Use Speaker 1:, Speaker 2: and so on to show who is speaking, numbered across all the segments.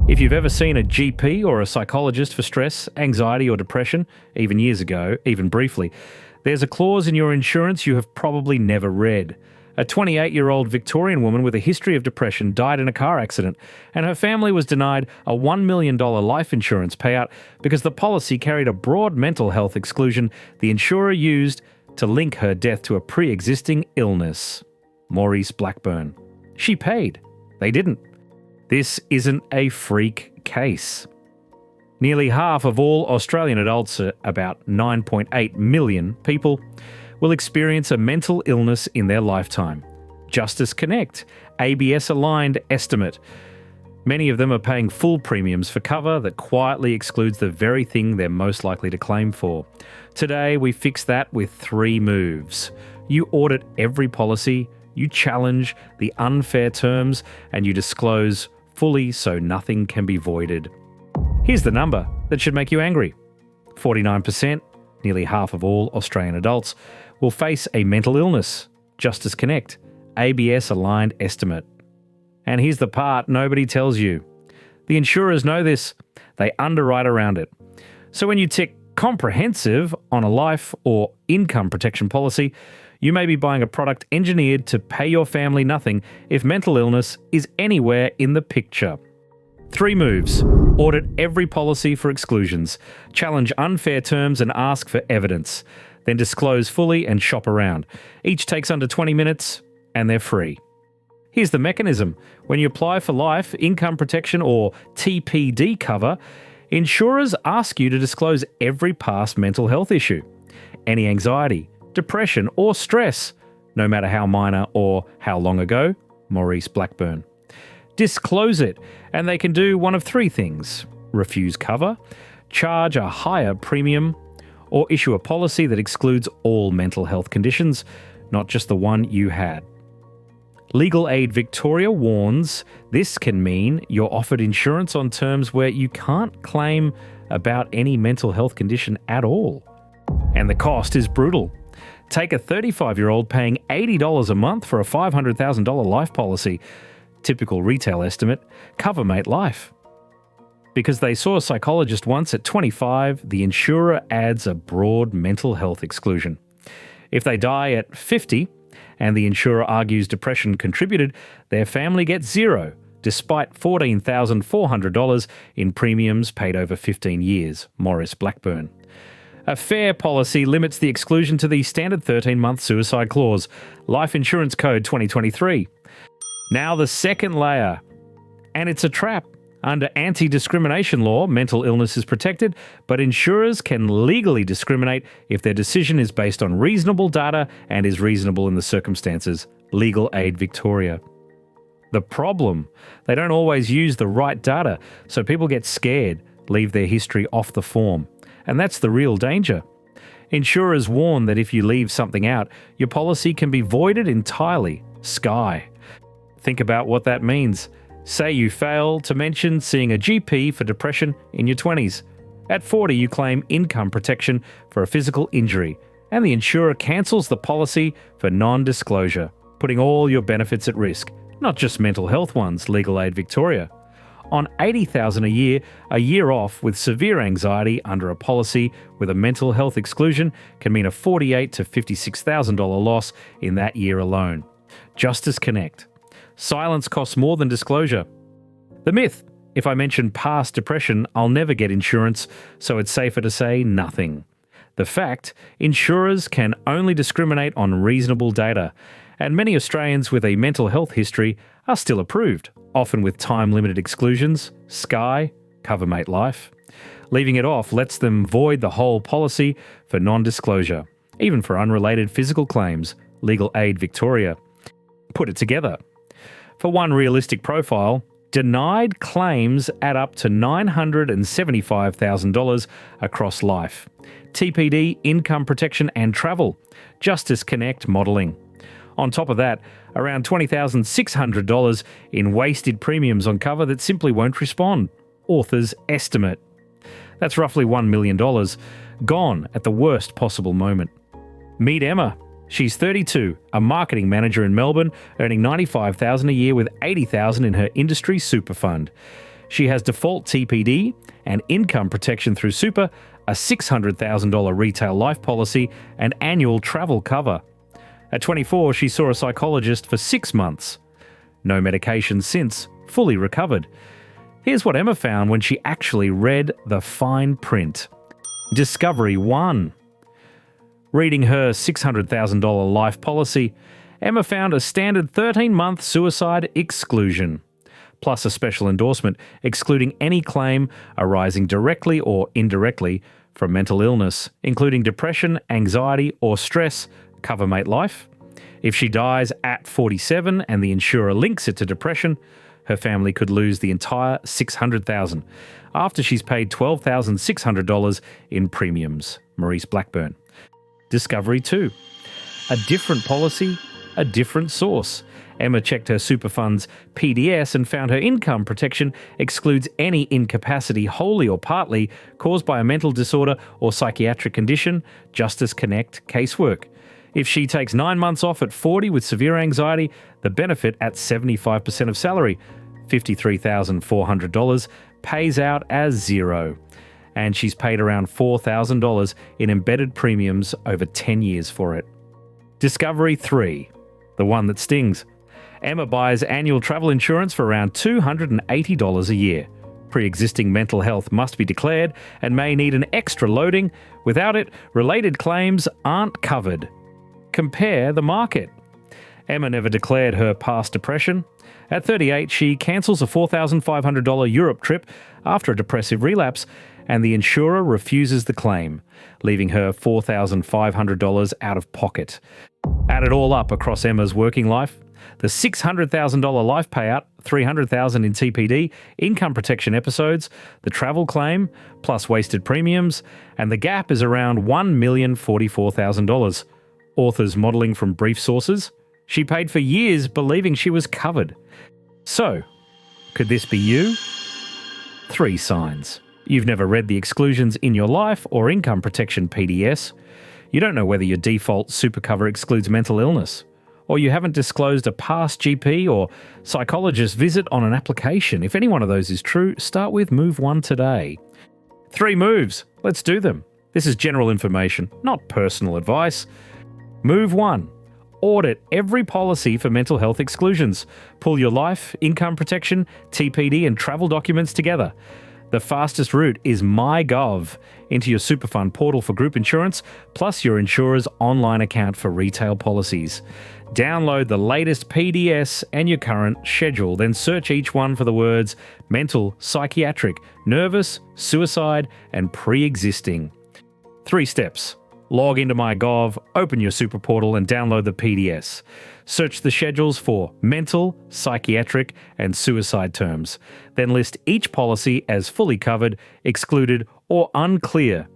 Speaker 1: If you've ever seen a GP or a psychologist for stress, anxiety or depression, even years ago, even briefly, there's a clause in your insurance you have probably never read. A 28-year-old Victorian woman with a history of depression died in a car accident, and her family was denied a $1 million life insurance payout because the policy carried a broad mental health exclusion the insurer used to link her death to a pre-existing illness. Maurice Blackburn. She paid. They didn't. This isn't a freak case. Nearly half of all Australian adults, about 9.8 million people, will experience a mental illness in their lifetime. Justice Connect, ABS-aligned estimate. Many of them are paying full premiums for cover that quietly excludes the very thing they're most likely to claim for. Today, we fix that with 3 moves. You audit every policy, you challenge the unfair terms, and you disclose fully so nothing can be voided. Here's the number that should make you angry. 49%, nearly half of all Australian adults, will face a mental illness. Justice Connect, ABS-aligned estimate. And here's the part nobody tells you. The insurers know this. They underwrite around it. So when you tick comprehensive on a life or income protection policy, you may be buying a product engineered to pay your family nothing if mental illness is anywhere in the picture. 3 moves. Audit every policy for exclusions. Challenge unfair terms and ask for evidence. Then disclose fully and shop around. Each takes under 20 minutes and they're free. Here's the mechanism. When you apply for life, income protection or TPD cover, insurers ask you to disclose every past mental health issue. Any anxiety, depression or stress, no matter how minor or how long ago. Maurice Blackburn. Disclose it, and they can do one of 3 things: refuse cover, charge a higher premium, or issue a policy that excludes all mental health conditions, not just the one you had. Legal Aid Victoria warns this can mean you're offered insurance on terms where you can't claim about any mental health condition at all. And the cost is brutal. Take a 35-year-old paying $80 a month for a $500,000 life policy. Typical retail estimate, CoverMate Life. Because they saw a psychologist once at 25, the insurer adds a broad mental health exclusion. If they die at 50, and the insurer argues depression contributed, their family gets $0, despite $14,400 in premiums paid over 15 years. Maurice Blackburn. A fair policy limits the exclusion to the standard 13-month suicide clause. Life Insurance Code 2023. Now the second layer. And it's a trap. Under anti-discrimination law, mental illness is protected, but insurers can legally discriminate if their decision is based on reasonable data and is reasonable in the circumstances. Legal Aid Victoria. The problem? They don't always use the right data, so people get scared, leave their history off the form. And that's the real danger. Insurers warn that if you leave something out, your policy can be voided entirely. Sky. Think about what that means. Say you fail to mention seeing a GP for depression in your 20s. At 40, you claim income protection for a physical injury, and the insurer cancels the policy for non-disclosure, putting all your benefits at risk, not just mental health ones. Legal Aid Victoria. On $80,000 a year off with severe anxiety under a policy with a mental health exclusion can mean a $48,000 to $56,000 loss in that year alone. Justice Connect. Silence costs more than disclosure. The myth: if I mention past depression, I'll never get insurance, so it's safer to say nothing. The fact: insurers can only discriminate on reasonable data, and many Australians with a mental health history are still approved, often with time-limited exclusions. Sky, CoverMate Life. Leaving it off lets them void the whole policy for non-disclosure, even for unrelated physical claims. Legal Aid Victoria. Put it together. For one realistic profile, denied claims add up to $975,000 across life. TPD, income protection and travel. Justice Connect modelling. On top of that, around $20,600 in wasted premiums on cover that simply won't respond. Author's estimate. That's roughly $1 million, gone at the worst possible moment. Meet Emma. She's 32, a marketing manager in Melbourne, earning $95,000 a year with $80,000 in her industry super fund. She has default TPD and income protection through Super, a $600,000 retail life policy, and annual travel cover. At 24, she saw a psychologist for 6 months. No medication since, fully recovered. Here's what Emma found when she actually read the fine print. Discovery 1. Reading her $600,000 life policy, Emma found a standard 13-month suicide exclusion, plus a special endorsement excluding any claim arising directly or indirectly from mental illness, including depression, anxiety, or stress, cover mate life. If she dies at 47 and the insurer links it to depression, her family could lose the entire $600,000 after she's paid $12,600 in premiums. Maurice Blackburn. Discovery 2. A different policy, a different source. Emma checked her super fund's PDS and found her income protection excludes any incapacity wholly or partly caused by a mental disorder or psychiatric condition, Justice Connect casework. If she takes 9 months off at 40 with severe anxiety, the benefit at 75% of salary, $53,400, pays out as zero. And she's paid around $4,000 in embedded premiums over 10 years for it. Discovery 3. The one that stings. Emma buys annual travel insurance for around $280 a year. Pre-existing mental health must be declared and may need an extra loading. Without it, related claims aren't covered. Compare the market. Emma never declared her past depression. At 38, she cancels a $4,500 Europe trip after a depressive relapse, and the insurer refuses the claim, leaving her $4,500 out of pocket. Add it all up across Emma's working life. The $600,000 life payout, $300,000 in TPD, income protection episodes, the travel claim, plus wasted premiums, and the gap is around $1,044,000. Authors modelling from brief sources. She paid for years believing she was covered. So, could this be you? 3 signs. You've never read the exclusions in your life or income protection PDS. You don't know whether your default super cover excludes mental illness. Or you haven't disclosed a past GP or psychologist visit on an application. If any one of those is true, start with Move 1 today. 3 moves. Let's do them. This is general information, not personal advice. Move 1. Audit every policy for mental health exclusions. Pull your life, income protection, TPD and travel documents together. The fastest route is MyGov into your Superfund portal for group insurance, plus your insurer's online account for retail policies. Download the latest PDS and your current schedule, then search each one for the words mental, psychiatric, nervous, suicide, and pre-existing. 3 steps. Log into MyGov, open your super portal and download the PDS. Search the schedules for mental, psychiatric and suicide terms. Then list each policy as fully covered, excluded or unclear.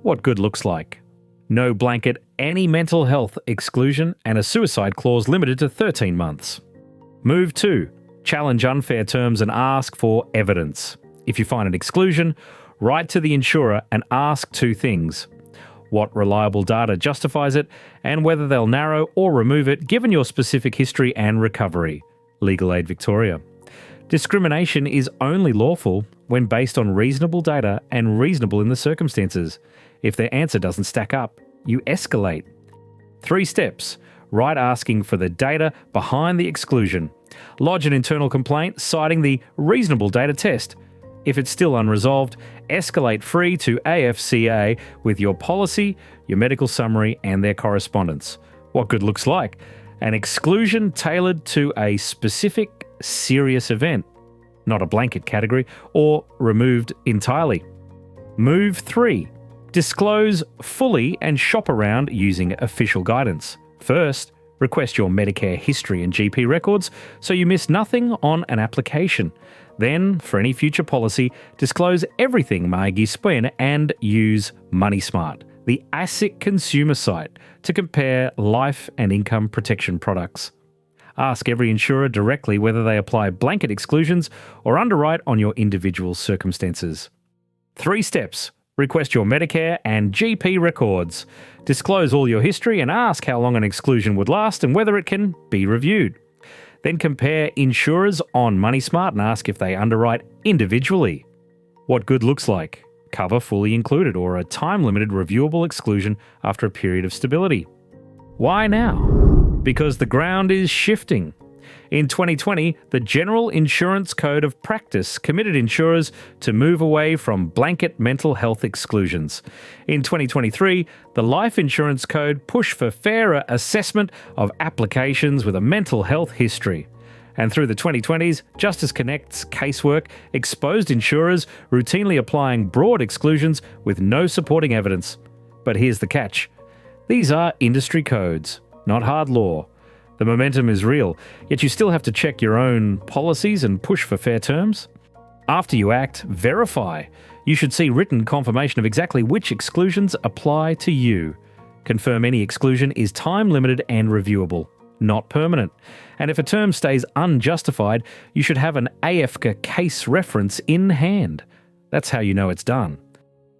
Speaker 1: What good looks like. No blanket any mental health exclusion and a suicide clause limited to 13 months. Move 2. Challenge unfair terms and ask for evidence. If you find an exclusion, write to the insurer and ask 2 things. What reliable data justifies it, and whether they'll narrow or remove it given your specific history and recovery. Legal Aid Victoria. Discrimination is only lawful when based on reasonable data and reasonable in the circumstances. If their answer doesn't stack up, you escalate. 3 steps. Write asking for the data behind the exclusion. Lodge an internal complaint citing the reasonable data test. If it's still unresolved, escalate free to AFCA with your policy, your medical summary, and their correspondence. What good looks like? An exclusion tailored to a specific serious event, not a blanket category, or removed entirely. Move 3. Disclose fully and shop around using official guidance. First, request your Medicare history and GP records so you miss nothing on an application. Then, for any future policy, disclose everything PAYG spend and use MoneySmart, the ASIC consumer site, to compare life and income protection products. Ask every insurer directly whether they apply blanket exclusions or underwrite on your individual circumstances. 3 steps. Request your Medicare and GP records. Disclose all your history and ask how long an exclusion would last and whether it can be reviewed. Then compare insurers on MoneySmart and ask if they underwrite individually. What good looks like: cover fully included or a time-limited reviewable exclusion after a period of stability. Why now? Because the ground is shifting. In 2020, the General Insurance Code of Practice committed insurers to move away from blanket mental health exclusions. In 2023, the Life Insurance Code pushed for fairer assessment of applications with a mental health history. And through the 2020s, Justice Connect's casework exposed insurers routinely applying broad exclusions with no supporting evidence. But here's the catch: these are industry codes, not hard law. The momentum is real, yet you still have to check your own policies and push for fair terms. After you act, verify. You should see written confirmation of exactly which exclusions apply to you. Confirm any exclusion is time-limited and reviewable, not permanent. And if a term stays unjustified, you should have an APRA case reference in hand. That's how you know it's done.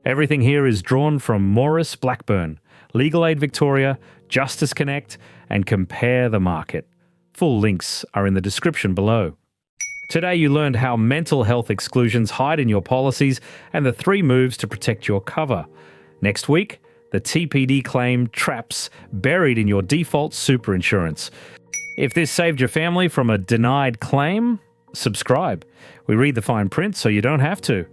Speaker 1: Everything here is drawn from Maurice Blackburn, Legal Aid Victoria, Justice Connect, and Compare the Market. Full links are in the description below. Today you learned how mental health exclusions hide in your policies and the 3 moves to protect your cover. Next week, the TPD claim traps buried in your default super insurance. If this saved your family from a denied claim, subscribe. We read the fine print so you don't have to.